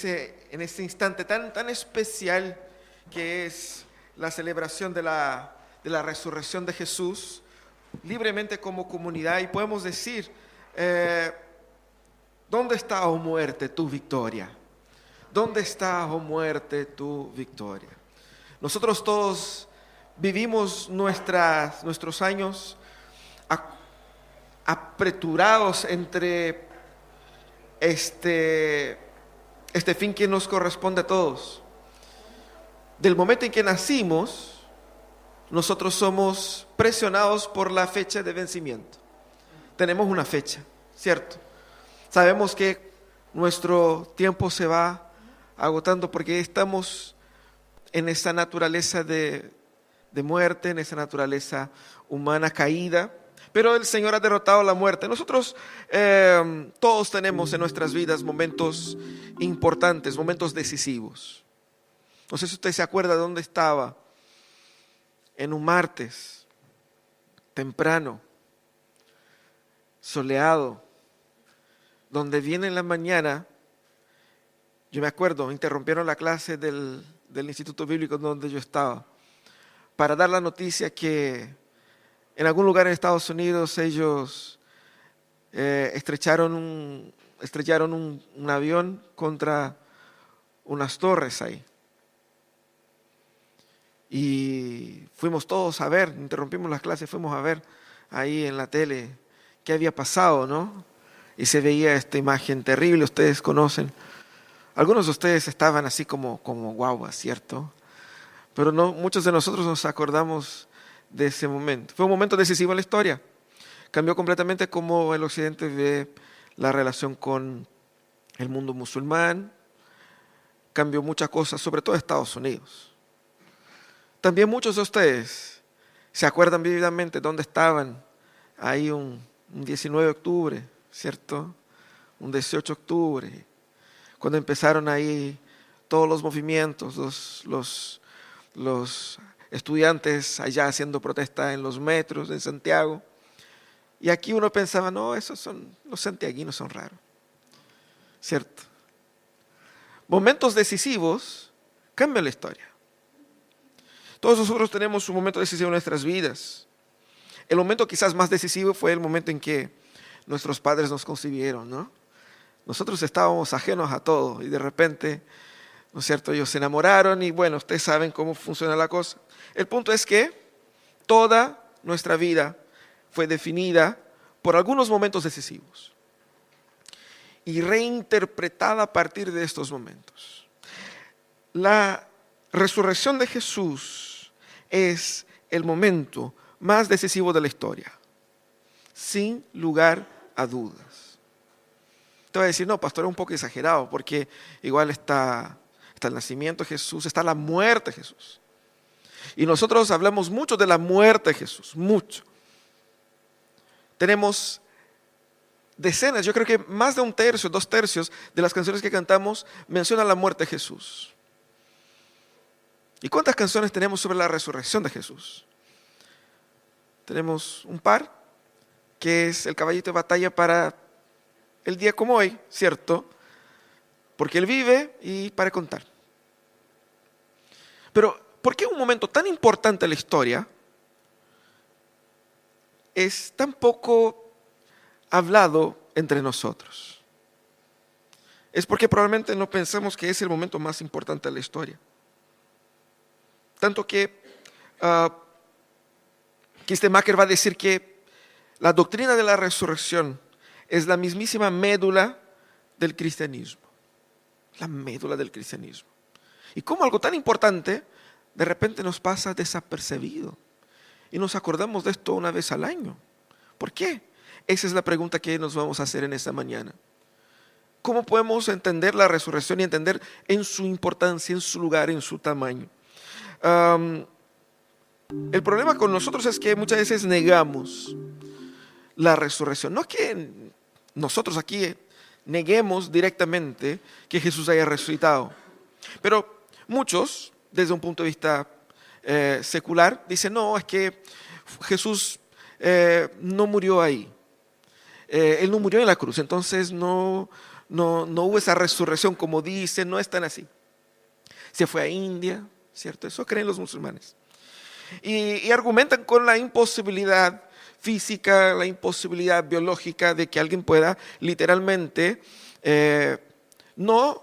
en ese instante tan especial que es la celebración de la resurrección de Jesús, libremente como comunidad, y podemos decir, ¿dónde está, oh muerte, tu victoria? ¿Dónde está, oh muerte, tu victoria? Nosotros todos vivimos nuestros años apresurados entre este fin que nos corresponde a todos. Del momento en que nacimos, nosotros somos presionados por la fecha de vencimiento. Tenemos una fecha, ¿cierto? Sabemos que nuestro tiempo se va agotando porque estamos en esa naturaleza de muerte, en esa naturaleza humana caída. Pero el Señor ha derrotado la muerte. Nosotros todos tenemos en nuestras vidas momentos importantes, momentos decisivos. No sé si usted se acuerda de dónde estaba en un martes, temprano, soleado, donde viene en la mañana. Yo me acuerdo, interrumpieron la clase del Instituto Bíblico donde yo estaba para dar la noticia que en algún lugar en Estados Unidos ellos estrellaron un avión contra unas torres ahí. Y fuimos todos a ver, interrumpimos las clases, fuimos a ver ahí en la tele qué había pasado, ¿no? Y se veía esta imagen terrible, ustedes conocen. Algunos de ustedes estaban así como guaguas, ¿cierto? Pero no, muchos de nosotros nos acordamos de ese momento. Fue un momento decisivo en la historia. Cambió completamente cómo el Occidente ve la relación con el mundo musulmán. Cambió muchas cosas, sobre todo Estados Unidos. También muchos de ustedes se acuerdan vívidamente dónde estaban ahí un 19 de octubre, ¿cierto? Un 18 de octubre, cuando empezaron ahí todos los movimientos, los estudiantes allá haciendo protesta en los metros de Santiago. Y aquí uno pensaba, no, los santiaguinos son raros, ¿cierto? Momentos decisivos cambian la historia. Todos nosotros tenemos un momento decisivo en nuestras vidas. El momento quizás más decisivo fue el momento en que nuestros padres nos concibieron, ¿no? Nosotros estábamos ajenos a todo y de repente, ¿no es cierto?, ellos se enamoraron y bueno, ustedes saben cómo funciona la cosa. El punto es que toda nuestra vida fue definida por algunos momentos decisivos y reinterpretada a partir de estos momentos. La resurrección de Jesús es el momento más decisivo de la historia, sin lugar a dudas. Te voy a decir, no, pastor, es un poco exagerado, porque igual está el nacimiento de Jesús, está la muerte de Jesús. Y nosotros hablamos mucho de la muerte de Jesús, mucho. Tenemos decenas, yo creo que más de 1/3, 2/3 de las canciones que cantamos mencionan la muerte de Jesús. ¿Y cuántas canciones tenemos sobre la resurrección de Jesús? Tenemos un par, que es el caballito de batalla para el día como hoy, ¿cierto? Porque Él vive y para contar. Pero, ¿por qué un momento tan importante en la historia es tan poco hablado entre nosotros? Es porque probablemente no pensamos que es el momento más importante de la historia. Tanto que Kistemaker va a decir que la doctrina de la resurrección es la mismísima médula del cristianismo. La médula del cristianismo. Y como algo tan importante de repente nos pasa desapercibido. Y nos acordamos de esto una vez al año. ¿Por qué? Esa es la pregunta que nos vamos a hacer en esta mañana. ¿Cómo podemos entender la resurrección y entender en su importancia, en su lugar, en su tamaño? El problema con nosotros es que muchas veces negamos la resurrección. No es que nosotros aquí neguemos directamente que Jesús haya resucitado, pero muchos, desde un punto de vista secular, dicen, no, es que Jesús no murió ahí. Él no murió en la cruz, entonces no no hubo esa resurrección como dicen, no es tan así. Se fue a India, ¿cierto? Eso creen los musulmanes. Y argumentan con la imposibilidad física, la imposibilidad biológica de que alguien pueda literalmente no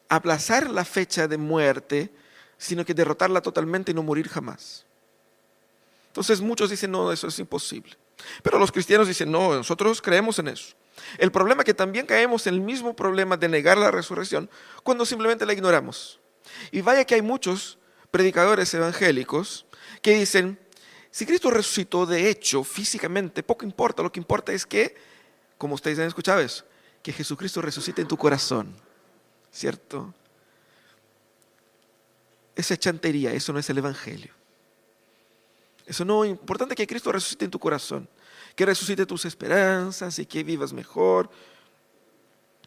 aplazar la fecha de muerte, sino que derrotarla totalmente y no morir jamás. Entonces muchos dicen, no, eso es imposible. Pero los cristianos dicen, no, nosotros creemos en eso. El problema es que también caemos en el mismo problema de negar la resurrección cuando simplemente la ignoramos. Y vaya que hay muchos predicadores evangélicos que dicen, si Cristo resucitó de hecho, físicamente, poco importa, lo que importa es que, como ustedes han escuchado eso, que Jesucristo resucite en tu corazón, ¿cierto? Esa es chantería, eso no es el evangelio. Eso no, importante que Cristo resucite en tu corazón, que resucite tus esperanzas y que vivas mejor.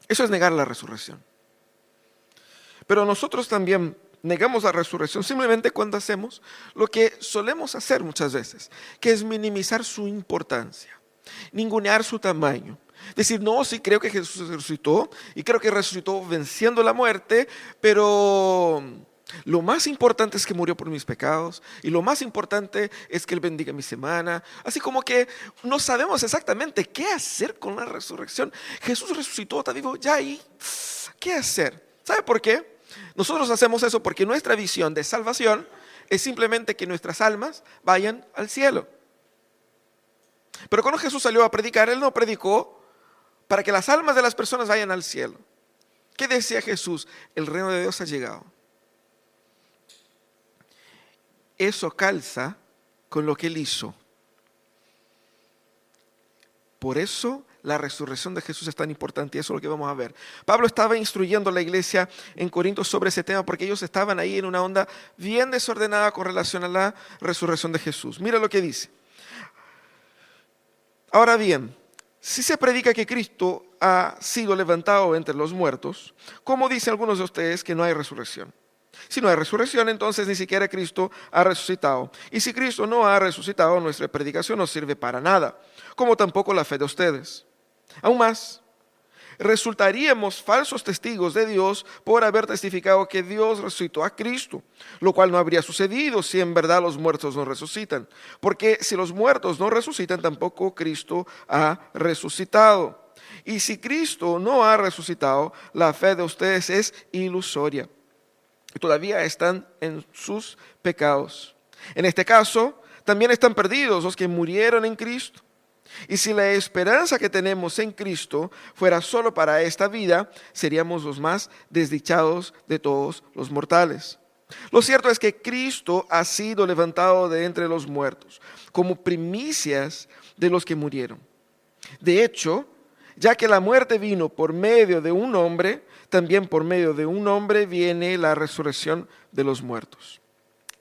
Eso es negar la resurrección. Pero nosotros también negamos la resurrección simplemente cuando hacemos lo que solemos hacer muchas veces, que es minimizar su importancia, ningunear su tamaño. Decir, no, sí creo que Jesús resucitó y creo que resucitó venciendo la muerte, pero lo más importante es que murió por mis pecados y lo más importante es que Él bendiga mi semana. Así como que no sabemos exactamente qué hacer con la resurrección. Jesús resucitó, está vivo, ya ahí, ¿qué hacer? ¿Sabe por qué? Nosotros hacemos eso porque nuestra visión de salvación es simplemente que nuestras almas vayan al cielo. Pero cuando Jesús salió a predicar, Él no predicó para que las almas de las personas vayan al cielo. ¿Qué decía Jesús? El reino de Dios ha llegado. Eso calza con lo que Él hizo. Por eso la resurrección de Jesús es tan importante y eso es lo que vamos a ver. Pablo estaba instruyendo a la iglesia en Corinto sobre ese tema porque ellos estaban ahí en una onda bien desordenada con relación a la resurrección de Jesús. Mira lo que dice. Ahora bien, si se predica que Cristo ha sido levantado entre los muertos, ¿cómo dicen algunos de ustedes que no hay resurrección? Si no hay resurrección, entonces ni siquiera Cristo ha resucitado. Y si Cristo no ha resucitado, nuestra predicación no sirve para nada, como tampoco la fe de ustedes. Aún más, resultaríamos falsos testigos de Dios por haber testificado que Dios resucitó a Cristo, lo cual no habría sucedido si en verdad los muertos no resucitan. Porque si los muertos no resucitan, tampoco Cristo ha resucitado. Y si Cristo no ha resucitado, la fe de ustedes es ilusoria. Todavía están en sus pecados. En este caso, también están perdidos los que murieron en Cristo. Y si la esperanza que tenemos en Cristo fuera solo para esta vida, seríamos los más desdichados de todos los mortales. Lo cierto es que Cristo ha sido levantado de entre los muertos, como primicias de los que murieron. De hecho, ya que la muerte vino por medio de un hombre, también por medio de un hombre viene la resurrección de los muertos.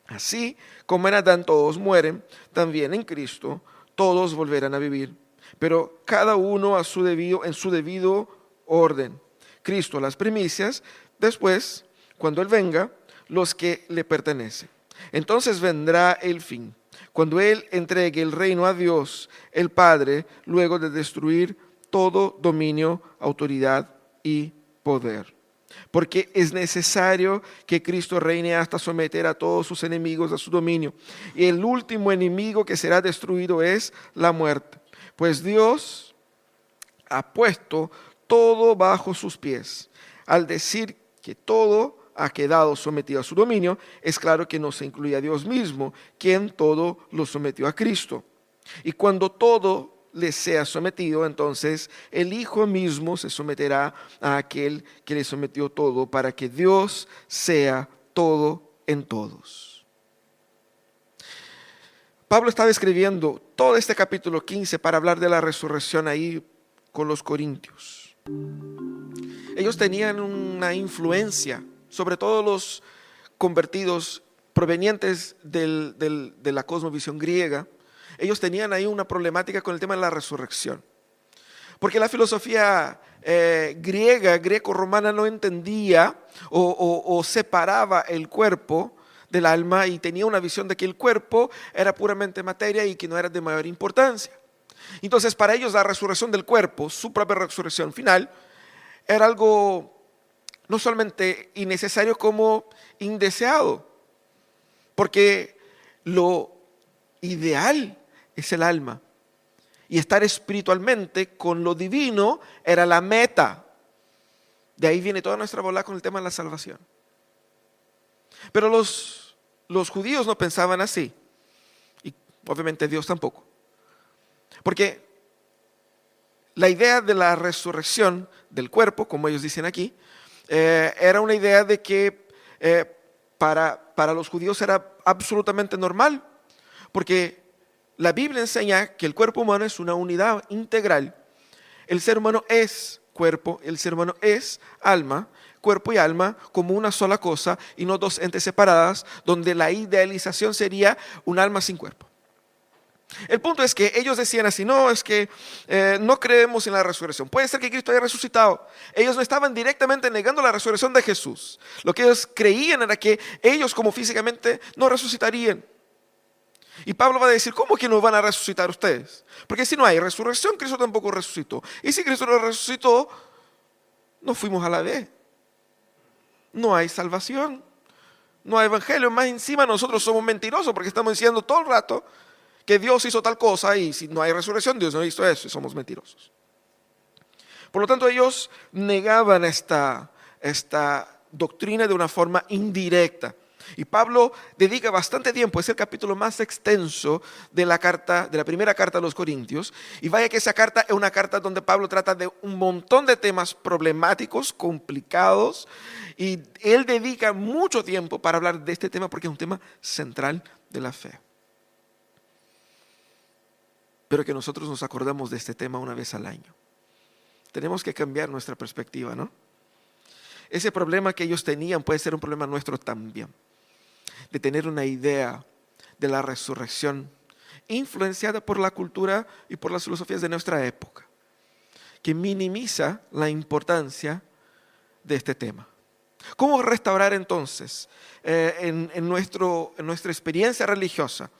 Así como en Adán todos mueren, también en Cristo todos volverán a vivir, pero cada uno en su debido orden. Cristo las primicias, después, cuando Él venga, los que le pertenecen. Entonces vendrá el fin, cuando Él entregue el reino a Dios, el Padre, luego de destruir todo dominio, autoridad y poder. Porque es necesario que Cristo reine hasta someter a todos sus enemigos a su dominio. Y el último enemigo que será destruido es la muerte. Pues Dios ha puesto todo bajo sus pies. Al decir que todo ha quedado sometido a su dominio, es claro que no se incluye a Dios mismo, quien todo lo sometió a Cristo. Y cuando todo le sea sometido, entonces el Hijo mismo se someterá a aquel que le sometió todo, para que Dios sea todo en todos. Pablo estaba escribiendo todo este capítulo 15 para hablar de la resurrección ahí con los corintios. Ellos tenían una influencia, sobre todo los convertidos provenientes de la cosmovisión griega. Ellos tenían ahí una problemática con el tema de la resurrección. Porque la filosofía griega, greco-romana, no entendía o separaba el cuerpo del alma y tenía una visión de que el cuerpo era puramente materia y que no era de mayor importancia. Entonces, para ellos la resurrección del cuerpo, su propia resurrección final, era algo no solamente innecesario como indeseado, porque lo ideal es el alma. Y estar espiritualmente con lo divino era la meta. De ahí viene toda nuestra bola con el tema de la salvación. Pero los judíos no pensaban así. Y obviamente Dios tampoco. Porque la idea de la resurrección del cuerpo, como ellos dicen aquí, era una idea de que para los judíos era absolutamente normal. Porque la Biblia enseña que el cuerpo humano es una unidad integral. El ser humano es cuerpo, el ser humano es alma, cuerpo y alma como una sola cosa y no dos entes separadas, donde la idealización sería un alma sin cuerpo. El punto es que ellos decían así, no, es que no creemos en la resurrección. Puede ser que Cristo haya resucitado. Ellos no estaban directamente negando la resurrección de Jesús. Lo que ellos creían era que ellos como físicamente no resucitarían. Y Pablo va a decir, ¿cómo que no van a resucitar ustedes? Porque si no hay resurrección, Cristo tampoco resucitó. Y si Cristo no resucitó, no fuimos a la vez. No hay salvación, no hay evangelio. Más encima nosotros somos mentirosos porque estamos diciendo todo el rato que Dios hizo tal cosa y si no hay resurrección, Dios no hizo eso y somos mentirosos. Por lo tanto, ellos negaban esta doctrina de una forma indirecta. Y Pablo dedica bastante tiempo, es el capítulo más extenso de la primera carta a los Corintios. Y vaya que esa carta es una carta donde Pablo trata de un montón de temas problemáticos, complicados. Y él dedica mucho tiempo para hablar de este tema porque es un tema central de la fe. Pero que nosotros nos acordamos de este tema una vez al año. Tenemos que cambiar nuestra perspectiva, ¿no? Ese problema que ellos tenían puede ser un problema nuestro también. De tener una idea de la resurrección influenciada por la cultura y por las filosofías de nuestra época, que minimiza la importancia de este tema. ¿Cómo restaurar entonces en nuestra experiencia religiosa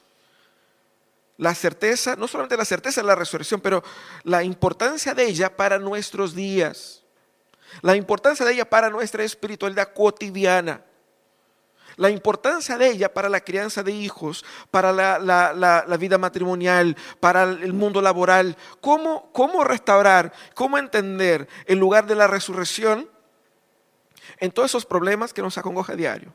la certeza, no solamente la certeza de la resurrección, pero la importancia de ella para nuestros días, la importancia de ella para nuestra espiritualidad cotidiana? La importancia de ella para la crianza de hijos, para la vida matrimonial, para el mundo laboral. ¿Cómo restaurar, cómo entender el lugar de la resurrección en todos esos problemas que nos acongoja a diario?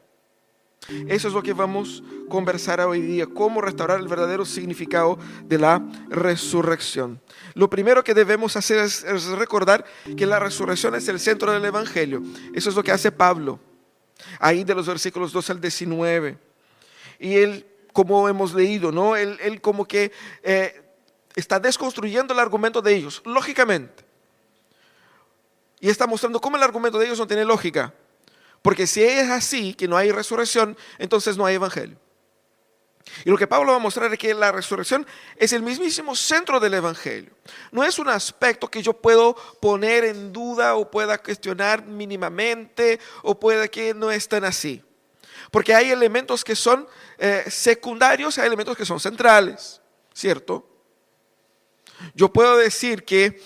Eso es lo que vamos a conversar hoy día, cómo restaurar el verdadero significado de la resurrección. Lo primero que debemos hacer es recordar que la resurrección es el centro del Evangelio. Eso es lo que hace Pablo. Ahí de los versículos 2 al 19. Y él, como hemos leído, ¿no? Él como que está desconstruyendo el argumento de ellos, lógicamente. Y está mostrando cómo el argumento de ellos no tiene lógica. Porque si es así, que no hay resurrección, entonces no hay evangelio. Y lo que Pablo va a mostrar es que la resurrección es el mismísimo centro del evangelio. No es un aspecto que yo puedo poner en duda o pueda cuestionar mínimamente o pueda que no es tan así. Porque hay elementos que son secundarios y hay elementos que son centrales, ¿cierto? Yo puedo decir que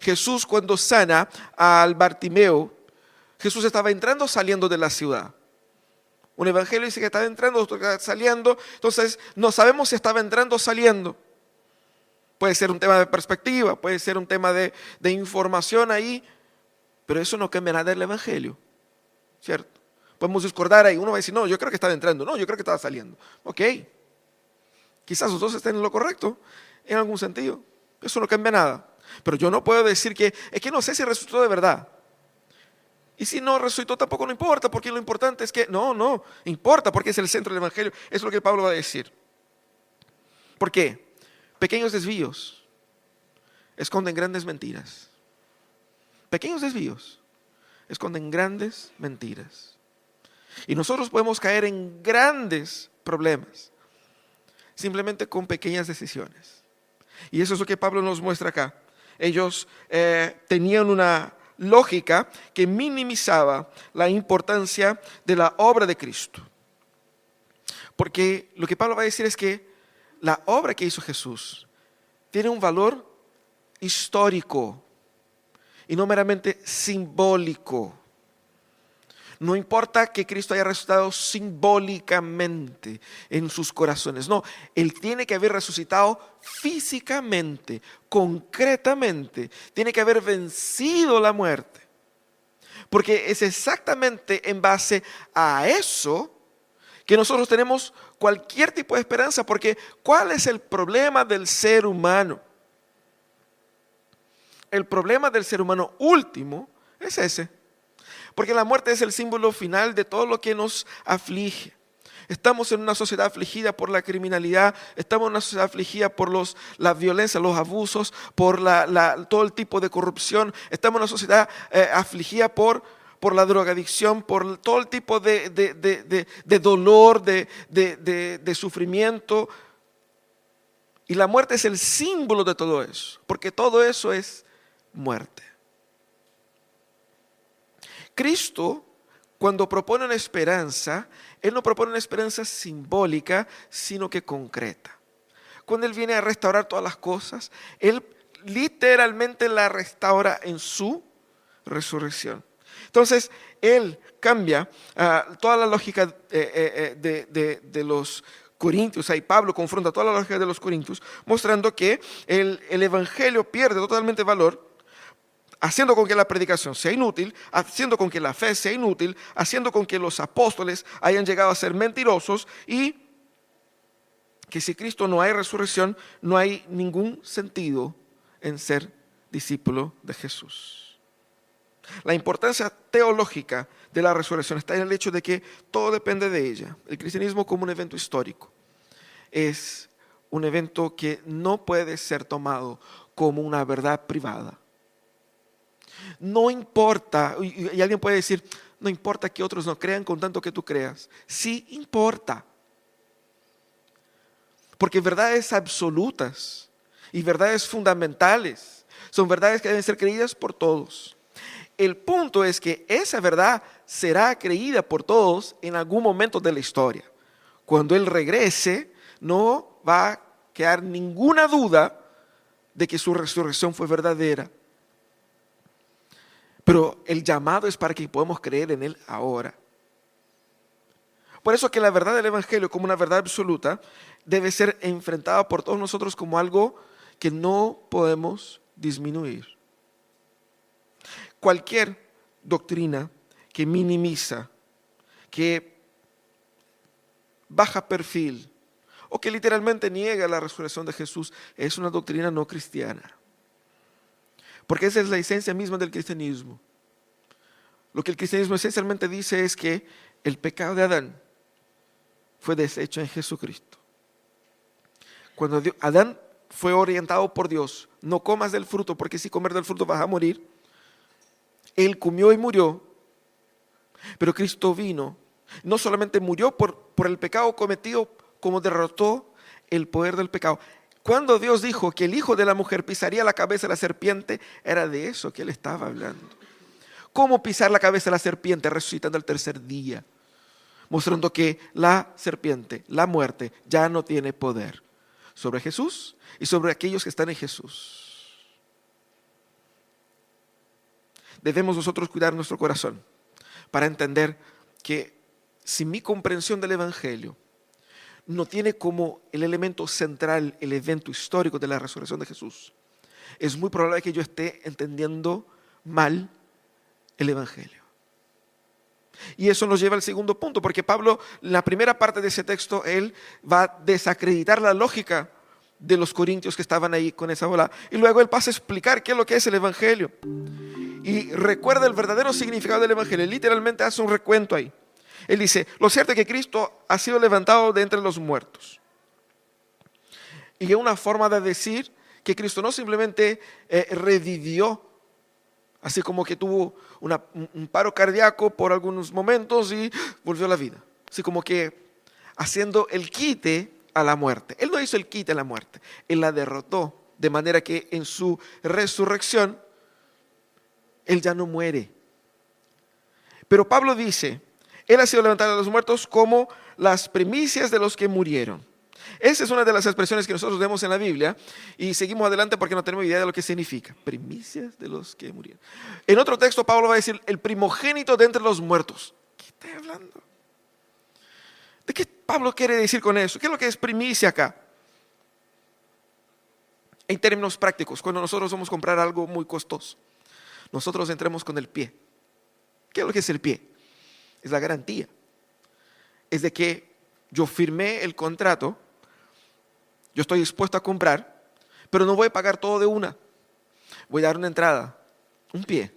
Jesús cuando sana al Bartimeo, Jesús estaba entrando o saliendo de la ciudad. Un evangelio dice que estaba entrando, otro que estaba saliendo. Entonces no sabemos si estaba entrando o saliendo. Puede ser un tema de perspectiva, puede ser un tema de información ahí, pero eso no cambia nada del evangelio, ¿cierto? Podemos discordar ahí, uno va a decir, no, yo creo que estaba entrando, no, yo creo que estaba saliendo. Ok, quizás los dos estén en lo correcto, en algún sentido, eso no cambia nada. Pero yo no puedo decir que, es que no sé si resucitó de verdad. Y si no resucitó tampoco no importa, porque lo importante es que, no, importa porque es el centro del evangelio. Eso es lo que Pablo va a decir. ¿Por qué? Pequeños desvíos esconden grandes mentiras. Pequeños desvíos esconden grandes mentiras. Y nosotros podemos caer en grandes problemas simplemente con pequeñas decisiones. Y eso es lo que Pablo nos muestra acá. Ellos tenían una lógica que minimizaba la importancia de la obra de Cristo. Porque lo que Pablo va a decir es que la obra que hizo Jesús tiene un valor histórico y no meramente simbólico. No importa que Cristo haya resucitado simbólicamente en sus corazones. No, Él tiene que haber resucitado físicamente, concretamente. Tiene que haber vencido la muerte. Porque es exactamente en base a eso que nosotros tenemos cualquier tipo de esperanza. Porque ¿cuál es el problema del ser humano? El problema del ser humano último es ese. Porque la muerte es el símbolo final de todo lo que nos aflige. Estamos en una sociedad afligida por la criminalidad, estamos en una sociedad afligida por la violencia, los abusos, por todo el tipo de corrupción. Estamos en una sociedad afligida por la drogadicción, por todo el tipo de dolor, de sufrimiento. Y la muerte es el símbolo de todo eso, porque todo eso es muerte. Cristo, cuando propone una esperanza, Él no propone una esperanza simbólica, sino que concreta. Cuando Él viene a restaurar todas las cosas, Él literalmente la restaura en su resurrección. Entonces, Él cambia toda la lógica de los corintios. Ahí Pablo confronta toda la lógica de los corintios, mostrando que el evangelio pierde totalmente valor, haciendo con que la predicación sea inútil, haciendo con que la fe sea inútil, haciendo con que los apóstoles hayan llegado a ser mentirosos, y que si Cristo no hay resurrección, no hay ningún sentido en ser discípulo de Jesús. La importancia teológica de la resurrección está en el hecho de que todo depende de ella. El cristianismo, como un evento histórico, es un evento que no puede ser tomado como una verdad privada. No importa, y alguien puede decir, no importa que otros no crean con tanto que tú creas. Sí importa. Porque verdades absolutas y verdades fundamentales son verdades que deben ser creídas por todos. El punto es que esa verdad será creída por todos en algún momento de la historia. Cuando Él regrese, no va a quedar ninguna duda de que su resurrección fue verdadera. Pero el llamado es para que podamos creer en Él ahora. Por eso que la verdad del Evangelio, como una verdad absoluta, debe ser enfrentada por todos nosotros como algo que no podemos disminuir. Cualquier doctrina que minimiza, que baja perfil o que literalmente niega la resurrección de Jesús es una doctrina no cristiana. Porque esa es la esencia misma del cristianismo. Lo que el cristianismo esencialmente dice es que el pecado de Adán fue deshecho en Jesucristo. Cuando Adán fue orientado por Dios, no comas del fruto, porque si comer del fruto vas a morir. Él comió y murió, pero Cristo vino. No solamente murió por el pecado cometido, como derrotó el poder del pecado. Cuando Dios dijo que el hijo de la mujer pisaría la cabeza de la serpiente, era de eso que Él estaba hablando. ¿Cómo pisar la cabeza de la serpiente? Resucitando al tercer día, mostrando que la serpiente, la muerte, ya no tiene poder sobre Jesús y sobre aquellos que están en Jesús. Debemos nosotros cuidar nuestro corazón para entender que si mi comprensión del Evangelio no tiene como el elemento central el evento histórico de la resurrección de Jesús, es muy probable que yo esté entendiendo mal el Evangelio. Y eso nos lleva al segundo punto, porque Pablo, en la primera parte de ese texto, él va a desacreditar la lógica de los corintios que estaban ahí con esa bola, y luego él pasa a explicar qué es lo que es el Evangelio. Y recuerda el verdadero significado del Evangelio. Literalmente hace un recuento ahí. Él dice, lo cierto es que Cristo ha sido levantado de entre los muertos. Y es una forma de decir que Cristo no simplemente revivió, así como que tuvo un paro cardíaco por algunos momentos y volvió a la vida. Así como que haciendo el quite a la muerte. Él no hizo el quite a la muerte. Él la derrotó, de manera que en su resurrección Él ya no muere. Pero Pablo dice, Él ha sido levantado de los muertos como las primicias de los que murieron. Esa es una de las expresiones que nosotros vemos en la Biblia y seguimos adelante porque no tenemos idea de lo que significa. Primicias de los que murieron. En otro texto Pablo va a decir el primogénito de entre los muertos. ¿Qué está hablando? ¿De qué Pablo quiere decir con eso? ¿Qué es lo que es primicia acá? En términos prácticos, cuando nosotros vamos a comprar algo muy costoso, nosotros entremos con el pie. ¿Qué es lo que es el pie? Es la garantía. Es de que yo firmé el contrato, yo estoy dispuesto a comprar, pero no voy a pagar todo de una. Voy a dar una entrada, un pie,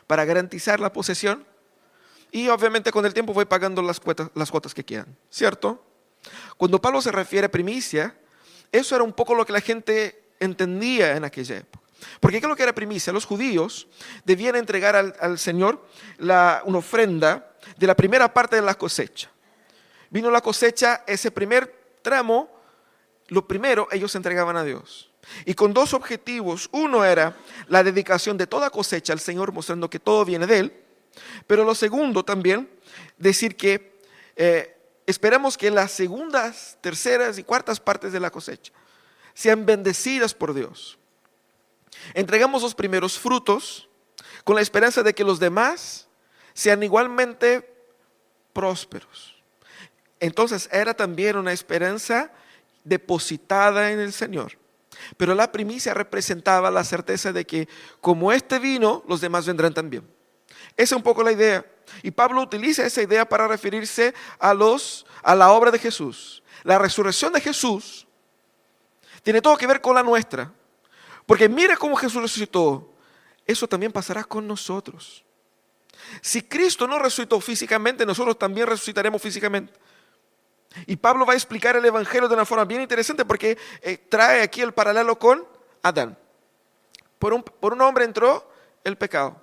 para garantizar la posesión y obviamente con el tiempo voy pagando las cuotas que quieran, ¿cierto? Cuando Pablo se refiere a primicia, eso era un poco lo que la gente entendía en aquella época. Porque ¿qué es lo que era primicia? Los judíos debían entregar al Señor una ofrenda de la primera parte de la cosecha. Vino la cosecha, ese primer tramo, lo primero ellos entregaban a Dios. Y con dos objetivos. Uno era la dedicación de toda cosecha al Señor, mostrando que todo viene de Él. Pero lo segundo también, decir que esperamos que las segundas, terceras y cuartas partes de la cosecha sean bendecidas por Dios. Entregamos los primeros frutos con la esperanza de que los demás sean igualmente prósperos. Entonces era también una esperanza depositada en el Señor. Pero la primicia representaba la certeza de que como este vino, los demás vendrán también. Esa es un poco la idea. Y Pablo utiliza esa idea para referirse a la obra de Jesús. La resurrección de Jesús tiene todo que ver con la nuestra. Porque mira cómo Jesús resucitó. Eso también pasará con nosotros. Si Cristo no resucitó físicamente, nosotros también resucitaremos físicamente. Y Pablo va a explicar el Evangelio de una forma bien interesante porque trae aquí el paralelo con Adán. Por un hombre entró el pecado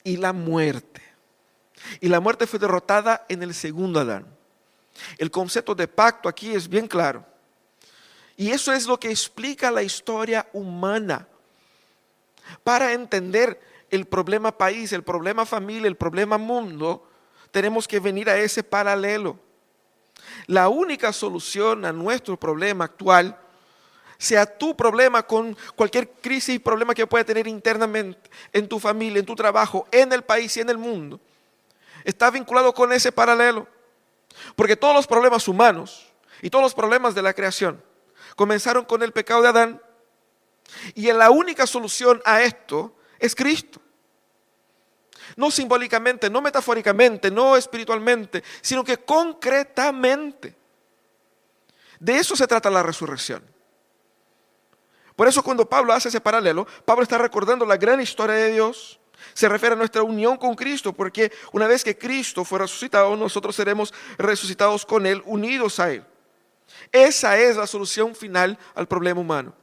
y la muerte. Y la muerte fue derrotada en el segundo Adán. El concepto de pacto aquí es bien claro. Y eso es lo que explica la historia humana. Para entender el problema país, el problema familia, el problema mundo, tenemos que venir a ese paralelo. La única solución a nuestro problema actual, sea tu problema con cualquier crisis y problema que pueda tener internamente, en tu familia, en tu trabajo, en el país y en el mundo, está vinculado con ese paralelo. Porque todos los problemas humanos y todos los problemas de la creación comenzaron con el pecado de Adán. Y la única solución a esto es Cristo. No simbólicamente, no metafóricamente, no espiritualmente, sino que concretamente. De eso se trata la resurrección. Por eso cuando Pablo hace ese paralelo, Pablo está recordando la gran historia de Dios. Se refiere a nuestra unión con Cristo, porque una vez que Cristo fue resucitado, nosotros seremos resucitados con Él, unidos a Él. Esa es la solución final al problema humano.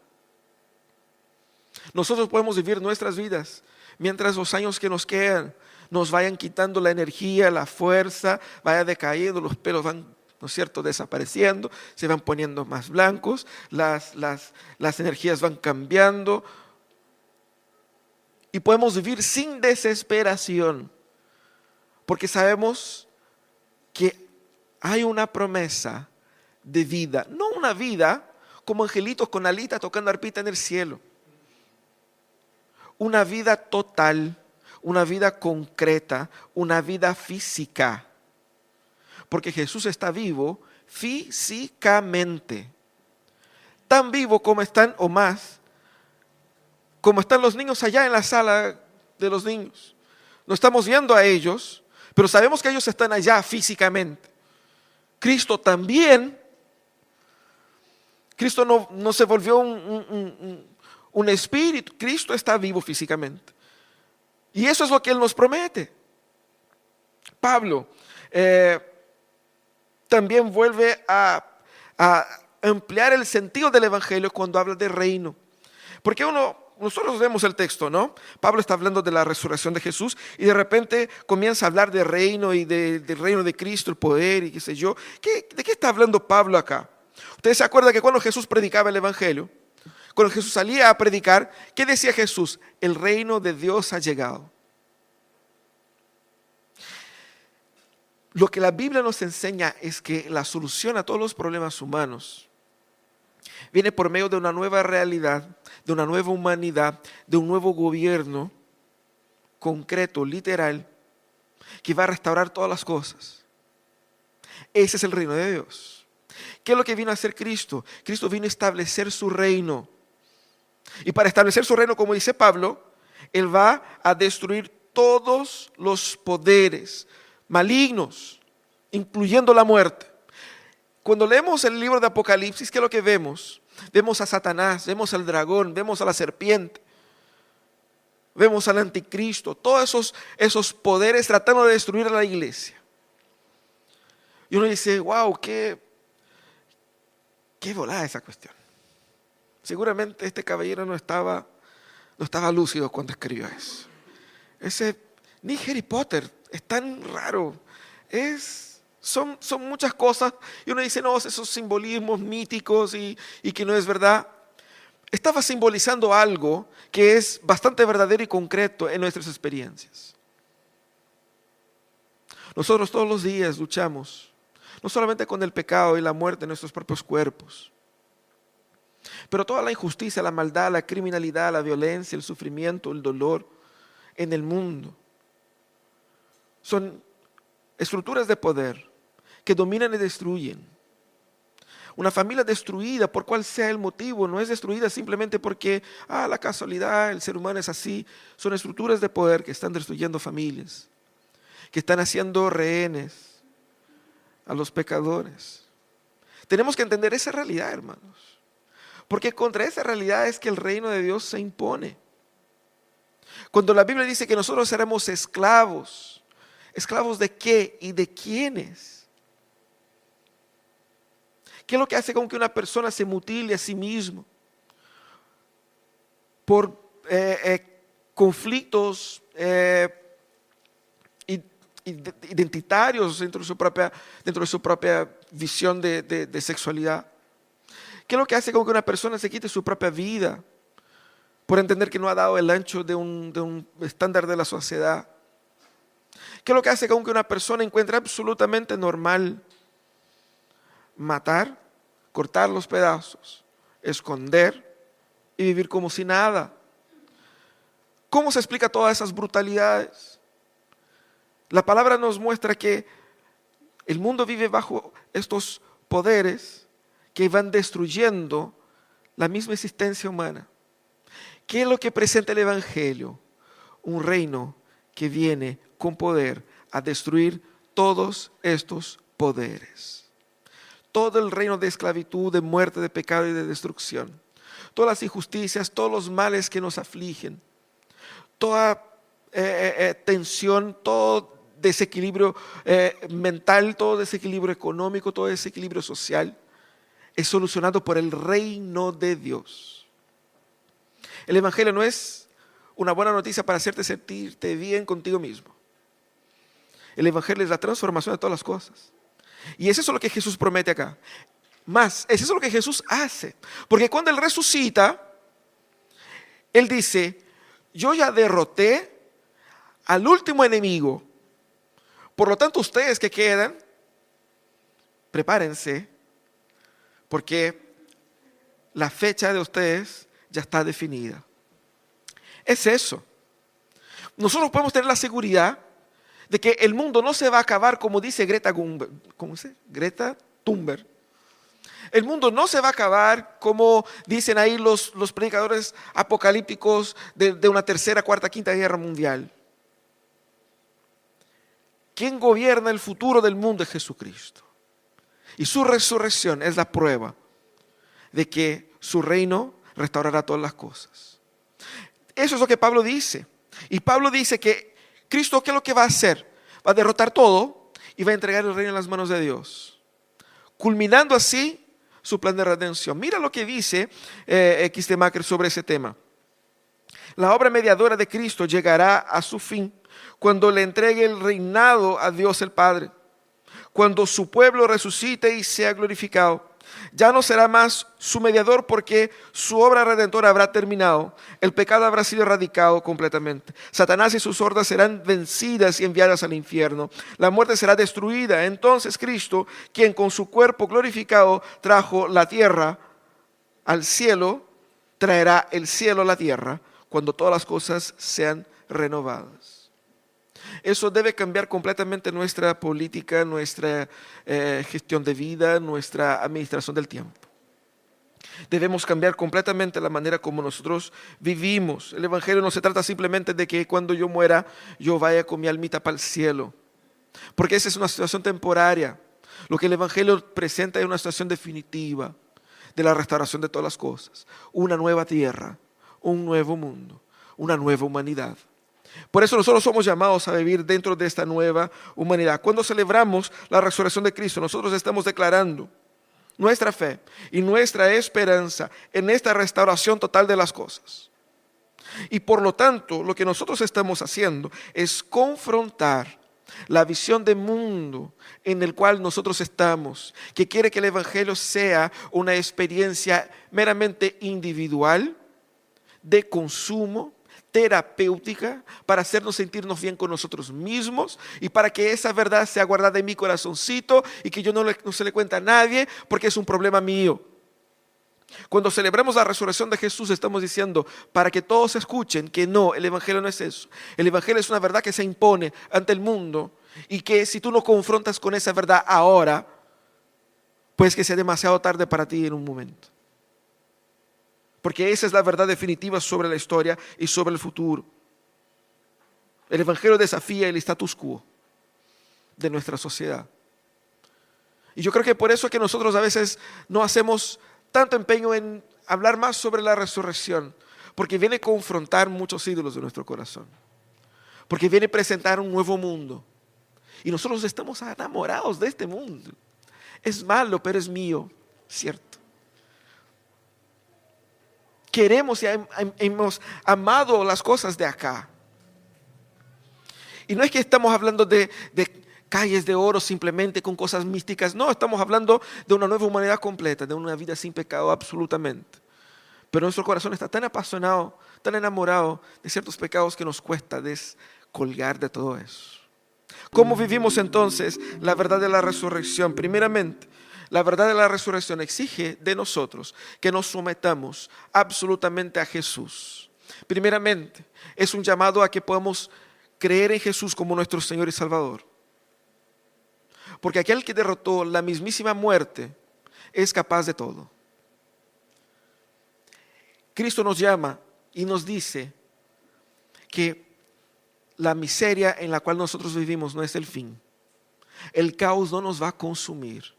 Nosotros podemos vivir nuestras vidas mientras los años que nos quedan nos vayan quitando la energía, la fuerza, vaya decayendo, los pelos van, ¿no es cierto?, desapareciendo, se van poniendo más blancos, las energías van cambiando y podemos vivir sin desesperación porque sabemos que hay una promesa de vida, no una vida como angelitos con alitas tocando arpita en el cielo. Una vida total, una vida concreta, una vida física. Porque Jesús está vivo físicamente. Tan vivo como están o más, como están los niños allá en la sala de los niños. No estamos viendo a ellos, pero sabemos que ellos están allá físicamente. Cristo también. Cristo no se volvió un espíritu. Cristo está vivo físicamente. Y eso es lo que Él nos promete. Pablo también vuelve a ampliar el sentido del Evangelio cuando habla de reino. Porque nosotros vemos el texto, ¿no? Pablo está hablando de la resurrección de Jesús y de repente comienza a hablar de reino y del reino de Cristo, el poder y qué sé yo. ¿De qué está hablando Pablo acá? Ustedes se acuerdan que cuando Jesús predicaba el Evangelio, cuando Jesús salía a predicar, ¿qué decía Jesús? El reino de Dios ha llegado. Lo que la Biblia nos enseña es que la solución a todos los problemas humanos viene por medio de una nueva realidad, de una nueva humanidad, de un nuevo gobierno concreto, literal, que va a restaurar todas las cosas. Ese es el reino de Dios. ¿Qué es lo que vino a hacer Cristo? Cristo vino a establecer su reino. Y para establecer su reino, como dice Pablo, Él va a destruir todos los poderes malignos, incluyendo la muerte. Cuando leemos el libro de Apocalipsis, ¿qué es lo que vemos? Vemos a Satanás, vemos al dragón, vemos a la serpiente, vemos al anticristo, todos esos poderes tratando de destruir a la iglesia. Y uno dice, wow, qué volada esa cuestión. Seguramente este caballero no estaba lúcido cuando escribió eso. Ni Harry Potter es tan raro. Son muchas cosas. Y uno dice, no, esos simbolismos míticos y que no es verdad. Estaba simbolizando algo que es bastante verdadero y concreto en nuestras experiencias. Nosotros todos los días luchamos, no solamente con el pecado y la muerte en nuestros propios cuerpos, pero toda la injusticia, la maldad, la criminalidad, la violencia, el sufrimiento, el dolor en el mundo. Son estructuras de poder que dominan y destruyen. Una familia destruida, por cual sea el motivo, no es destruida simplemente porque, la casualidad, el ser humano es así. Son estructuras de poder que están destruyendo familias, que están haciendo rehenes a los pecadores. Tenemos que entender esa realidad, hermanos, porque contra esa realidad es que el reino de Dios se impone. Cuando la Biblia dice que nosotros seremos esclavos, ¿esclavos de qué y de quiénes? ¿Qué es lo que hace con que una persona se mutile a sí mismo por conflictos identitarios dentro de su propia visión de sexualidad? ¿Qué es lo que hace con que una persona se quite su propia vida por entender que no ha dado el ancho de un estándar de la sociedad? ¿Qué es lo que hace con que una persona encuentre absolutamente normal matar, cortar los pedazos, esconder y vivir como si nada? ¿Cómo se explica todas esas brutalidades? La palabra nos muestra que el mundo vive bajo estos poderes que van destruyendo la misma existencia humana. ¿Qué es lo que presenta el Evangelio? Un reino que viene con poder a destruir todos estos poderes. Todo el reino de esclavitud, de muerte, de pecado y de destrucción. Todas las injusticias, todos los males que nos afligen. Toda tensión, todo desequilibrio mental, todo desequilibrio económico, todo desequilibrio social es solucionado por el reino de Dios. El Evangelio no es una buena noticia para hacerte sentirte bien contigo mismo. El Evangelio es la transformación de todas las cosas. Y es eso lo que Jesús promete acá. Más, es eso lo que Jesús hace. Porque cuando Él resucita, Él dice, yo ya derroté al último enemigo. Por lo tanto, ustedes que quedan, prepárense, porque la fecha de ustedes ya está definida. Es eso. Nosotros podemos tener la seguridad de que el mundo no se va a acabar como dice Greta Thunberg. El mundo no se va a acabar como dicen ahí los predicadores apocalípticos de una tercera, cuarta, quinta guerra mundial. Quien gobierna el futuro del mundo es Jesucristo. Y su resurrección es la prueba de que su reino restaurará todas las cosas. Eso es lo que Pablo dice. Y Pablo dice que Cristo, ¿qué es lo que va a hacer? Va a derrotar todo y va a entregar el reino en las manos de Dios, culminando así su plan de redención. Mira lo que dice Xtemaker sobre ese tema. La obra mediadora de Cristo llegará a su fin cuando le entregue el reinado a Dios el Padre, cuando su pueblo resucite y sea glorificado. Ya no será más su mediador porque su obra redentora habrá terminado. El pecado habrá sido erradicado completamente. Satanás y sus hordas serán vencidas y enviadas al infierno. La muerte será destruida. Entonces Cristo, quien con su cuerpo glorificado trajo la tierra al cielo, traerá el cielo a la tierra cuando todas las cosas sean renovadas. Eso debe cambiar completamente nuestra política, nuestra gestión de vida, nuestra administración del tiempo. Debemos cambiar completamente la manera como nosotros vivimos. El Evangelio no se trata simplemente de que cuando yo muera, yo vaya con mi almita para el cielo. Porque esa es una situación temporaria. Lo que el Evangelio presenta es una situación definitiva de la restauración de todas las cosas. Una nueva tierra, un nuevo mundo, una nueva humanidad. Por eso nosotros somos llamados a vivir dentro de esta nueva humanidad. Cuando celebramos la resurrección de Cristo, nosotros estamos declarando nuestra fe y nuestra esperanza en esta restauración total de las cosas. Y por lo tanto, lo que nosotros estamos haciendo es confrontar la visión de mundo en el cual nosotros estamos, que quiere que el Evangelio sea una experiencia meramente individual, de consumo, terapéutica, para hacernos sentirnos bien con nosotros mismos y para que esa verdad sea guardada en mi corazoncito y que yo no se le cuente a nadie porque es un problema mío. Cuando celebramos la resurrección de Jesús estamos diciendo para que todos escuchen que no, el Evangelio no es eso. El Evangelio es una verdad que se impone ante el mundo y que si tú no confrontas con esa verdad ahora, pues que sea demasiado tarde para ti en un momento. Porque esa es la verdad definitiva sobre la historia y sobre el futuro. El Evangelio desafía el status quo de nuestra sociedad. Y yo creo que por eso es que nosotros a veces no hacemos tanto empeño en hablar más sobre la resurrección, porque viene a confrontar muchos ídolos de nuestro corazón. Porque viene a presentar un nuevo mundo. Y nosotros estamos enamorados de este mundo. Es malo, pero es mío, ¿cierto? Queremos y hemos amado las cosas de acá. Y no es que estamos hablando de calles de oro simplemente con cosas místicas. No, estamos hablando de una nueva humanidad completa, de una vida sin pecado absolutamente. Pero nuestro corazón está tan apasionado, tan enamorado de ciertos pecados que nos cuesta descolgar de todo eso. ¿Cómo vivimos entonces la verdad de la resurrección? Primeramente, la verdad de la resurrección exige de nosotros que nos sometamos absolutamente a Jesús. Primeramente, es un llamado a que podamos creer en Jesús como nuestro Señor y Salvador. Porque aquel que derrotó la mismísima muerte es capaz de todo. Cristo nos llama y nos dice que la miseria en la cual nosotros vivimos no es el fin. El caos no nos va a consumir.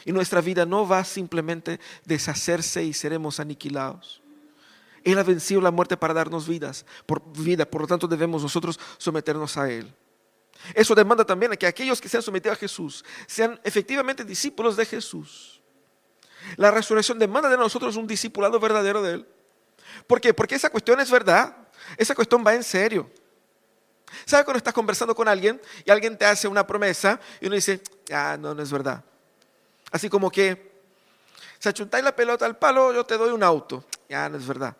Y nuestra vida no va simplemente a deshacerse y seremos aniquilados. Él ha vencido la muerte para darnos vida, por lo tanto debemos nosotros someternos a Él. Eso demanda también a que aquellos que se han sometido a Jesús sean efectivamente discípulos de Jesús. La resurrección demanda de nosotros un discipulado verdadero de Él. ¿Por qué? Porque esa cuestión es verdad, esa cuestión va en serio. ¿Sabe cuando estás conversando con alguien y alguien te hace una promesa y uno dice, no es verdad? Así como que, si achuntáis la pelota al palo, yo te doy un auto. No es verdad.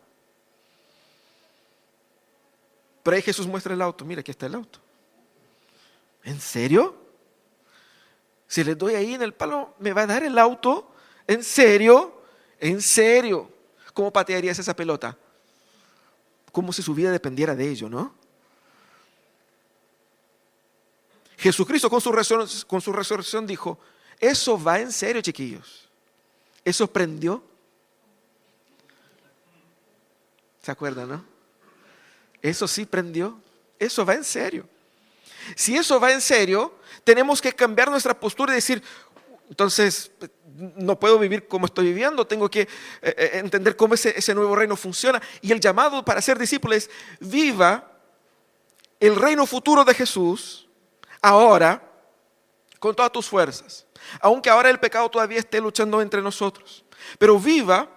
Pero ahí Jesús muestra el auto. Mira, aquí está el auto. ¿En serio? Si le doy ahí en el palo, ¿me va a dar el auto? ¿En serio? ¿En serio? ¿Cómo patearías esa pelota? Como si su vida dependiera de ello, ¿no? Jesucristo con su resurrección dijo, eso va en serio, chiquillos. Eso prendió. ¿Se acuerdan, no? Eso sí prendió. Eso va en serio. Si eso va en serio, tenemos que cambiar nuestra postura y decir, entonces no puedo vivir como estoy viviendo, tengo que entender cómo ese nuevo reino funciona. Y el llamado para ser discípulo es, viva el reino futuro de Jesús ahora con todas tus fuerzas. Aunque ahora el pecado todavía esté luchando entre nosotros. Pero viva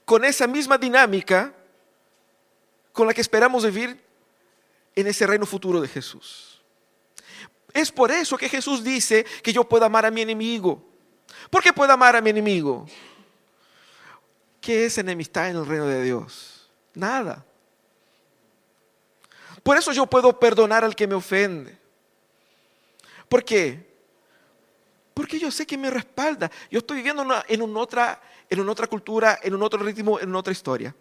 con esa misma dinámica con la que esperamos vivir en ese reino futuro de Jesús. Es por eso que Jesús dice que yo puedo amar a mi enemigo. ¿Por qué puedo amar a mi enemigo? ¿Qué es enemistad en el reino de Dios? Nada. Por eso yo puedo perdonar al que me ofende. ¿Por qué? Porque yo sé que me respalda. Yo estoy viviendo en una otra cultura, en un otro ritmo, en otra historia.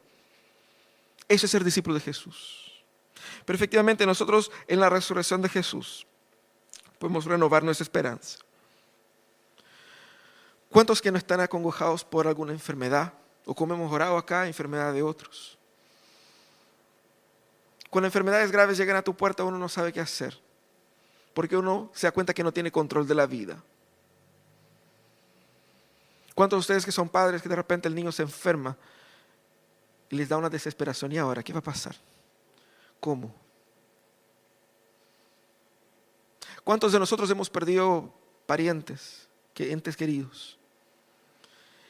Eso es ser discípulo de Jesús. Pero efectivamente nosotros en la resurrección de Jesús podemos renovar nuestra esperanza. ¿Cuántos que no están acongojados por alguna enfermedad? O como hemos orado acá, enfermedad de otros. Cuando enfermedades graves llegan a tu puerta, uno no sabe qué hacer. Porque uno se da cuenta que no tiene control de la vida. ¿Cuántos de ustedes que son padres que de repente el niño se enferma y les da una desesperación? ¿Y ahora qué va a pasar? ¿Cómo? ¿Cuántos de nosotros hemos perdido parientes, entes queridos?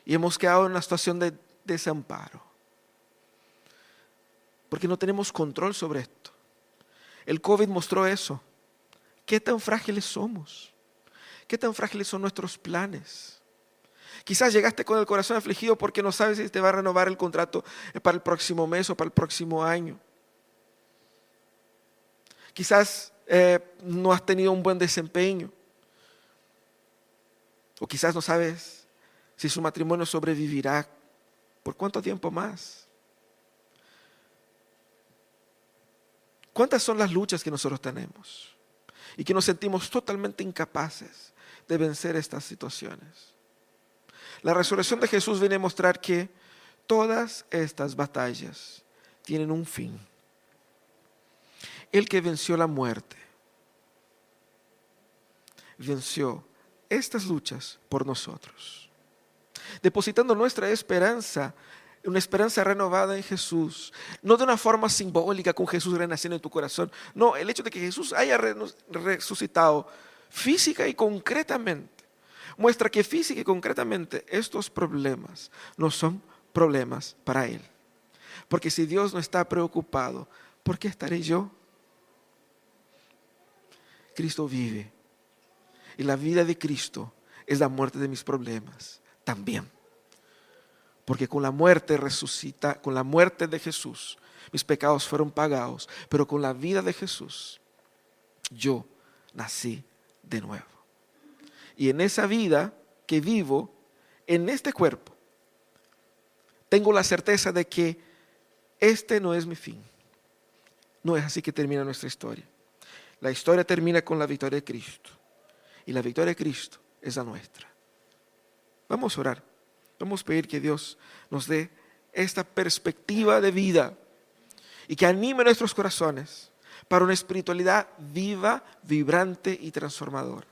Y hemos quedado en una situación de desamparo. Porque no tenemos control sobre esto. El COVID mostró eso. ¿Qué tan frágiles somos? ¿Qué tan frágiles son nuestros planes? Quizás llegaste con el corazón afligido porque no sabes si te va a renovar el contrato para el próximo mes o para el próximo año. Quizás no has tenido un buen desempeño. O quizás no sabes si su matrimonio sobrevivirá. ¿Por cuánto tiempo más? ¿Cuántas son las luchas que nosotros tenemos? Y que nos sentimos totalmente incapaces de vencer estas situaciones. La resurrección de Jesús viene a mostrar que todas estas batallas tienen un fin. El que venció la muerte, venció estas luchas por nosotros. Depositando nuestra esperanza, una esperanza renovada en Jesús, no de una forma simbólica con Jesús renaciendo en tu corazón. No, el hecho de que Jesús haya resucitado física y concretamente, muestra que física y concretamente estos problemas no son problemas para Él. Porque si Dios no está preocupado, ¿por qué estaré yo? Cristo vive. Y la vida de Cristo es la muerte de mis problemas también. Porque con la muerte resucita, con la muerte de Jesús, mis pecados fueron pagados. Pero con la vida de Jesús, yo nací de nuevo. Y en esa vida que vivo, en este cuerpo, tengo la certeza de que este no es mi fin. No es así que termina nuestra historia. La historia termina con la victoria de Cristo. Y la victoria de Cristo es la nuestra. Vamos a orar. Vamos a pedir que Dios nos dé esta perspectiva de vida y que anime nuestros corazones para una espiritualidad viva, vibrante y transformadora.